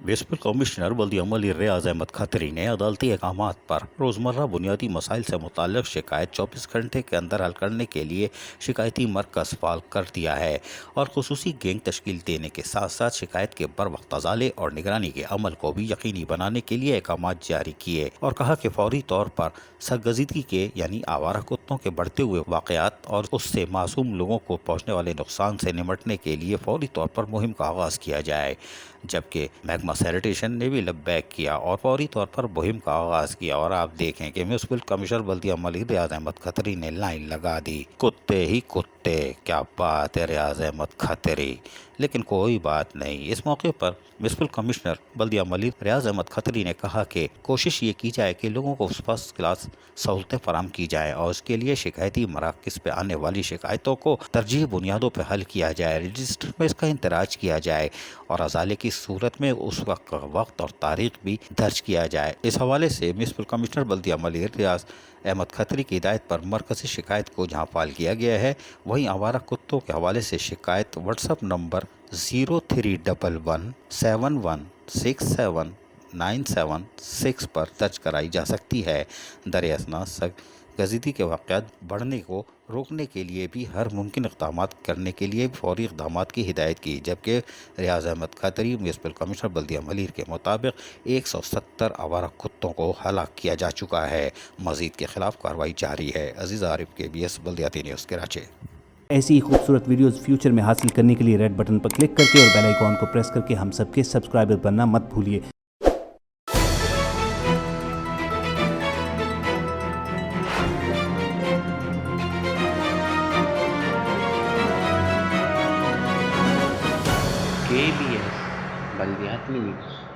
Municipal commissioner बल्दियामल रियाज अहमद खत्री ने अदालती अहकामात पर रोज़मर्रा बुनियादी मसाइल से मुताल्लिक़ शिकायत 24 घंटे के अंदर हल करने के लिए शिकायती मरकज़ फ़ाल कर दिया है और खुसूसी गैंग तश्कील देने के साथ साथ शिकायत के बर वक्त अजाले और निगरानी के अमल को भी यकीनी बनाने के लिए अहकामात जारी किए और कहा कि फौरी तौर पर सरगर्दगी के यानी आवारा कुत्तों के बढ़ते हुए वाक़यात और उससे मासूम लोगों को पहुँचने वाले नुकसान से निमटने के लिए फौरी तौर पर मुहिम का आगाज़ किया जाए। जबकि महकमा सैनिटेशन ने भी लब्बैक किया और फौरी तौर पर मुहिम का आगाज़ किया और आप देखें कि म्यूनसिपल कमिश्नर बल्दियामल रियाज अहमद खत्री ने लाइन लगा दी, कुत्ते ही कुत्ते, क्या बात है रियाज अहमद खत्री। लेकिन कोई बात नहीं। इस मौके पर म्यूनसिपल कमिश्नर बल्दियामल रियाज अहमद खत्री ने कहा कि कोशिश ये की जाए कि लोगों को फर्स्ट क्लास सहूलतें फराम की जाए और उसके लिए शिकायती मराकज़ पे आने वाली शिकायतों को तरजीह बुनियादों पर हल किया जाए, रजिस्टर में इसका इंदराज किया जाए और अजाले की सूरत में उस वक्त और तारीख भी दर्ज किया जाए। इस हवाले से म्यूनसिपल कमिश्नर बल्दियामल रियाज अहमद खत्री की हिदायत पर मरकज़ी शिकायत को जहाँ फाइल किया गया है, वहीं आवारा कुत्तों के हवाले से शिकायत व्हाट्सएप नंबर 0311716796 पर दर्ज कराई जा सकती है। दरअसल सरगर्दगी के वाक़यात बढ़ने को रोकने के लिए भी हर मुमकिन इक़दाम करने के लिए फौरी इक़दाम की हिदायत की। जबकि रियाज अहमद खत्री म्यूनसिपल कमिश्नर बल्दियामल के मुताबिक 170 आवारा कुत्तों को हलाक किया जा चुका है। मज़ीद के खिलाफ कार्रवाई जारी है। अजीज़ आरिफ, KBS बल्दियाती न्यूज़ कराची। ऐसी ही खूबसूरत वीडियोस फ्यूचर में हासिल करने के लिए रेड बटन पर क्लिक करके और बेल आइकॉन को प्रेस करके हम सबके सब्सक्राइबर बनना मत भूलिए। KBS बल्दियाती न्यूज़।